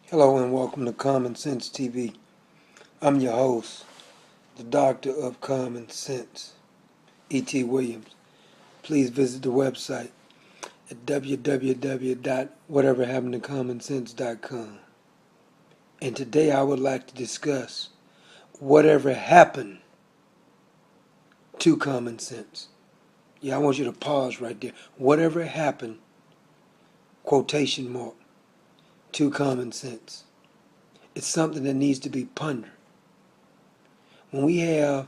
Hello and welcome to Common Sense TV. I'm your host, the Doctor of Common Sense, E.T. Williams. Please visit the website at www.whateverhappenedtocommonsense.com. And today I would like to discuss whatever happened to common sense. Yeah, I want you to pause right there. Whatever happened, quotation mark, to common sense. It's something that needs to be pondered. When we have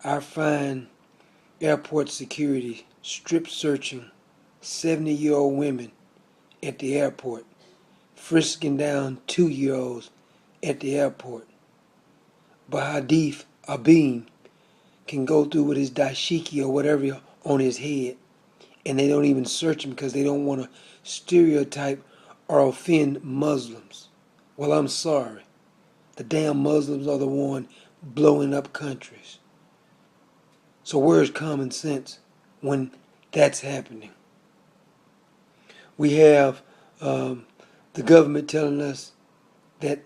our fine airport security strip searching 70-year-old women at the airport, frisking down 2-year-olds at the airport, but Hadith Abin can go through with his dashiki or whatever on his head, and they don't even search him because they don't want to stereotype or offend Muslims. Well, I'm sorry. The damn Muslims are the one blowing up countries. So where's common sense when that's happening? We have the government telling us that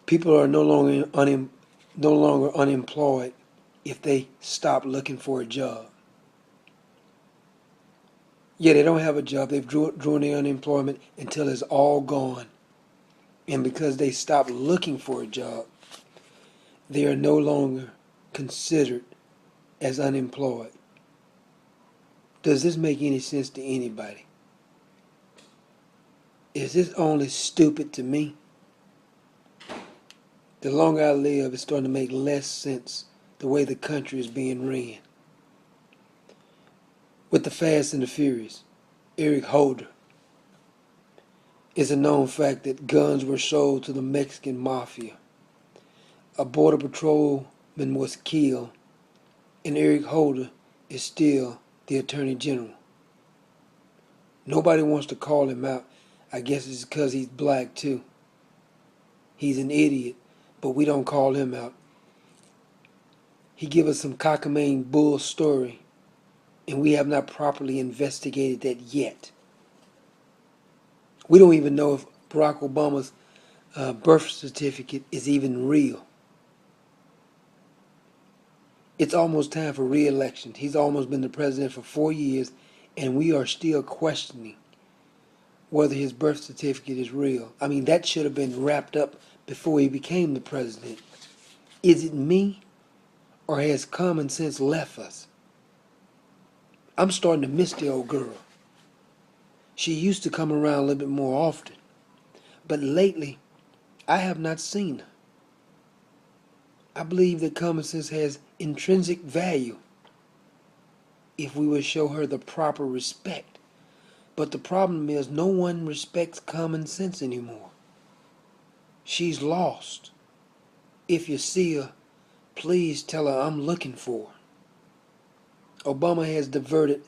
people are no longer unemployed if they stop looking for a job. Yeah, they don't have a job. They've drawn their unemployment until it's all gone. And because they stopped looking for a job, they are no longer considered as unemployed. Does this make any sense to anybody? Is this only stupid to me? The longer I live, it's starting to make less sense the way the country is being ran. With the Fast and the Furious, Eric Holder, it's a known fact that guns were sold to the Mexican mafia. A border patrolman was killed, and Eric Holder is still the Attorney General. Nobody wants to call him out. I guess it's because he's black too. He's an idiot, but we don't call him out. He give us some cockamamie bull story, and we have not properly investigated that yet. We don't even know if Barack Obama's birth certificate is even real. It's almost time for re-election. He's almost been the president for 4 years, and we are still questioning whether his birth certificate is real. I mean, that should have been wrapped up before he became the president. Is it me, or has common sense left us? I'm starting to miss the old girl. She used to come around a little bit more often, but lately, I have not seen her. I believe that common sense has intrinsic value if we would show her the proper respect. But the problem is no one respects common sense anymore. She's lost. If you see her, please tell her I'm looking for her. Obama has diverted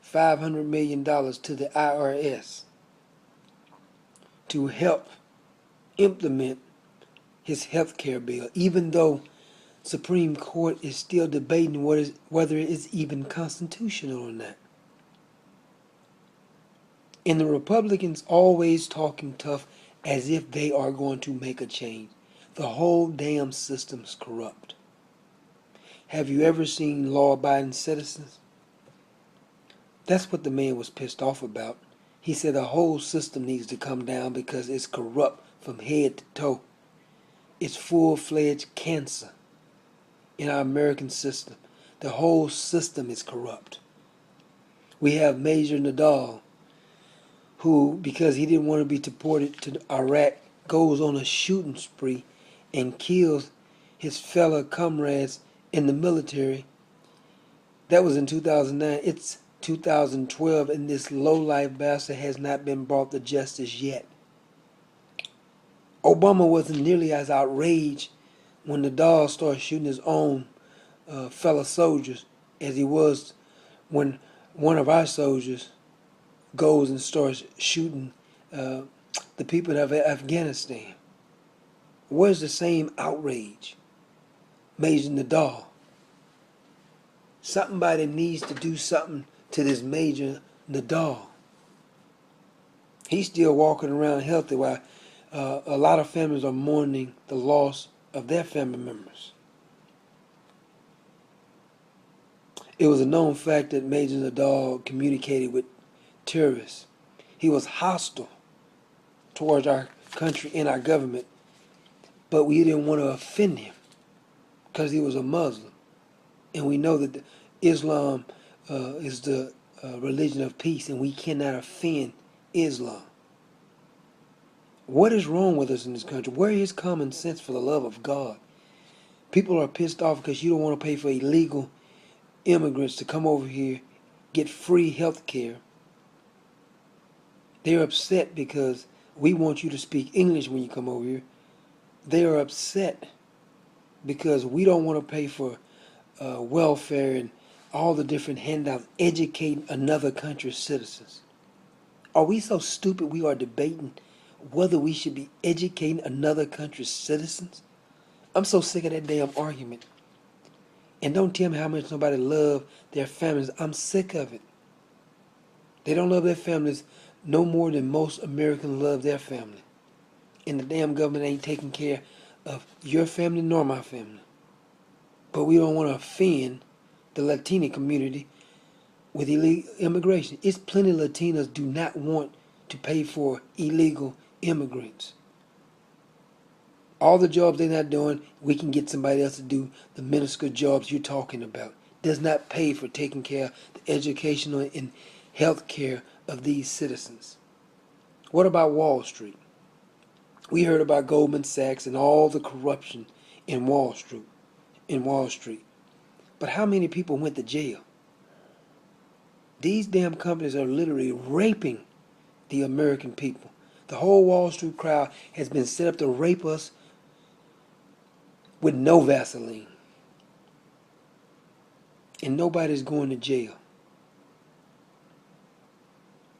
$500 million to the IRS to help implement his health care bill, even though Supreme Court is still debating whether it is even constitutional or not. And the Republicans always talking tough as if they are going to make a change. The whole damn system's corrupt. Have you ever seen law-abiding citizens? That's what the man was pissed off about. He said the whole system needs to come down because it's corrupt from head to toe. It's full-fledged cancer in our American system. The whole system is corrupt. We have Major Nadal, who, because he didn't want to be deported to Iraq, goes on a shooting spree and kills his fellow comrades in the military. That was in 2009. It's 2012, and this low-life bastard has not been brought to justice yet. Obama wasn't nearly as outraged when Nadal started shooting his own fellow soldiers as he was when one of our soldiers goes and starts shooting the people of Afghanistan. Where's the same outrage? Major Nadal. Somebody needs to do something to this Major Nadal. He's still walking around healthy while A lot of families are mourning the loss of their family members. It was a known fact that Major Nadal communicated with terrorists. He was hostile towards our country and our government, but we didn't want to offend him because he was a Muslim. And we know that Islam is the religion of peace, and we cannot offend Islam. What is wrong with us in this country? Where is common sense for the love of God? People are pissed off because you don't want to pay for illegal immigrants to come over here, get free health care. They're upset because we want you to speak English when you come over here. They are upset because we don't want to pay for welfare and all the different handouts, educating another country's citizens. Are we so stupid we are debating whether we should be educating another country's citizens? I'm so sick of that damn argument. And don't tell me how much nobody love their families. I'm sick of it. They don't love their families no more than most Americans love their family. And the damn government ain't taking care of your family nor my family. But we don't want to offend the Latino community with illegal immigration. It's plenty of Latinos do not want to pay for illegal immigrants. All the jobs they're not doing, we can get somebody else to do the minuscule jobs you're talking about. Does not pay for taking care of the educational and health care of these citizens. What about Wall Street? We heard about Goldman Sachs and all the corruption in Wall Street. But how many people went to jail? These damn companies are literally raping the American people. The whole Wall Street crowd has been set up to rape us with no Vaseline. And nobody's going to jail.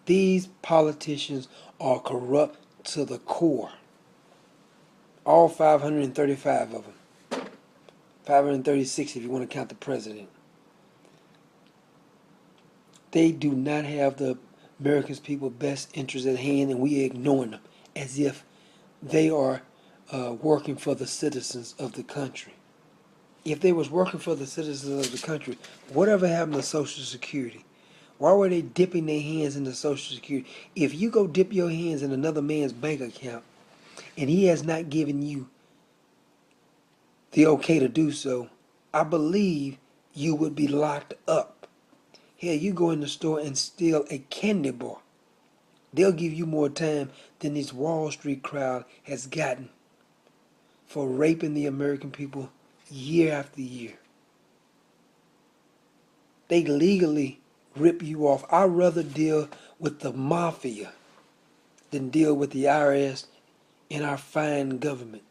These politicians are corrupt to the core. All 535 of them. 536 if you want to count the president. They do not have the Americans' people best interests at hand, and we are ignoring them as if they are working for the citizens of the country. If they was working for the citizens of the country, whatever happened to Social Security? Why were they dipping their hands into Social Security? If you go dip your hands in another man's bank account and he has not given you the okay to do so, I believe you would be locked up. Hell, you go in the store and steal a candy bar. They'll give you more time than this Wall Street crowd has gotten for raping the American people year after year. They legally rip you off. I'd rather deal with the mafia than deal with the IRS and our fine government.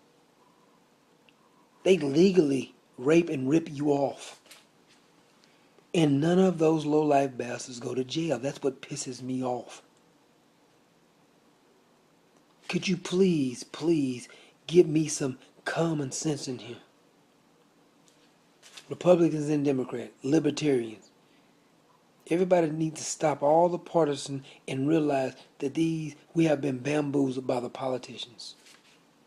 They legally rape and rip you off. And none of those low-life bastards go to jail. That's what pisses me off. Could you please give me some common sense in here? Republicans and Democrats, libertarians. Everybody needs to stop all the partisan and realize that we have been bamboozled by the politicians.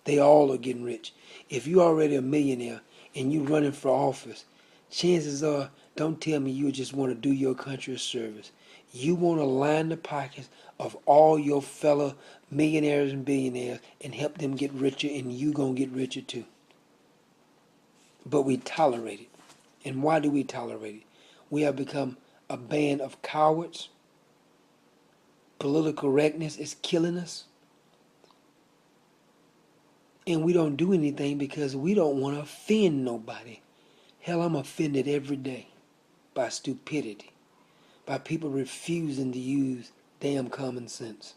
They all are getting rich. If you're already a millionaire and you're running for office, chances are, don't tell me you just want to do your country a service. You want to line the pockets of all your fellow millionaires and billionaires and help them get richer, and you going to get richer too. But we tolerate it. And why do we tolerate it? We have become a band of cowards. Political correctness is killing us. And we don't do anything because we don't want to offend nobody. Hell, I'm offended every day by stupidity, by people refusing to use damn common sense.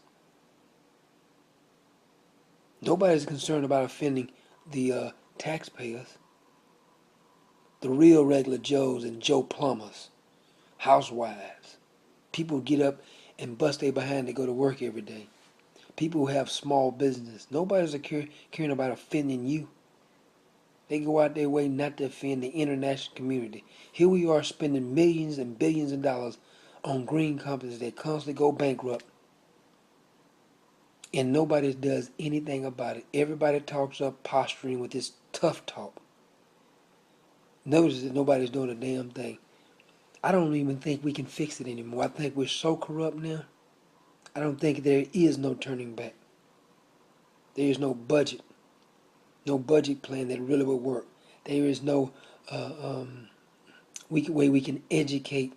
Nobody's concerned about offending the taxpayers, the real regular Joes and Joe Plumbers, housewives, people who get up and bust their behind to go to work every day, people who have small business. Nobody's caring about offending you. They go out their way not to offend the international community. Here we are spending millions and billions of dollars on green companies that constantly go bankrupt. and nobody does anything about it. Everybody talks up posturing with this tough talk. Notice that nobody's doing a damn thing. I don't even think we can fix it anymore. I think we're so corrupt now. I don't think there is no turning back. There is no budget plan that really will work. There is no way we can educate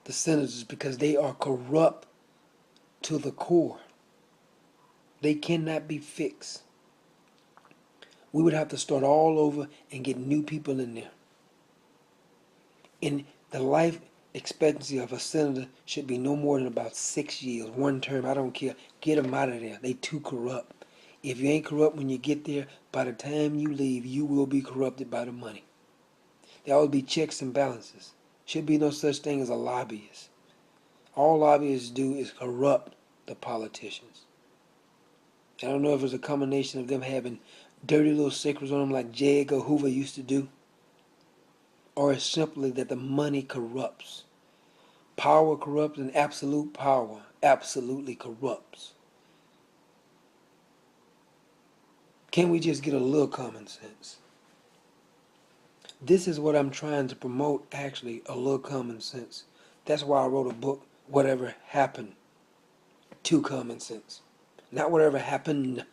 the senators because they are corrupt to the core. They cannot be fixed. We would have to start all over and get new people in there. And the life expectancy of a senator should be no more than about 6 years, one term. I don't care. Get them out of there. They too corrupt. If you ain't corrupt when you get there, by the time you leave, you will be corrupted by the money. There ought to be checks and balances. Should be no such thing as a lobbyist. All lobbyists do is corrupt the politicians. I don't know if it's a combination of them having dirty little secrets on them like J. Edgar Hoover used to do, or it's simply that the money corrupts. Power corrupts, and absolute power absolutely corrupts. Can we just get a little common sense? This is what I'm trying to promote, actually, a little common sense. That's why I wrote a book, Whatever Happened to Common Sense. Not whatever happened.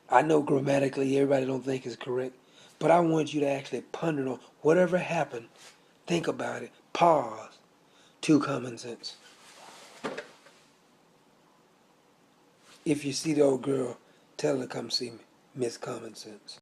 I know grammatically everybody don't think is correct, but I want you to actually ponder on whatever happened. Think about it. Pause. To common sense. If you see the old girl, tell her to come see me. Miss Common Sense.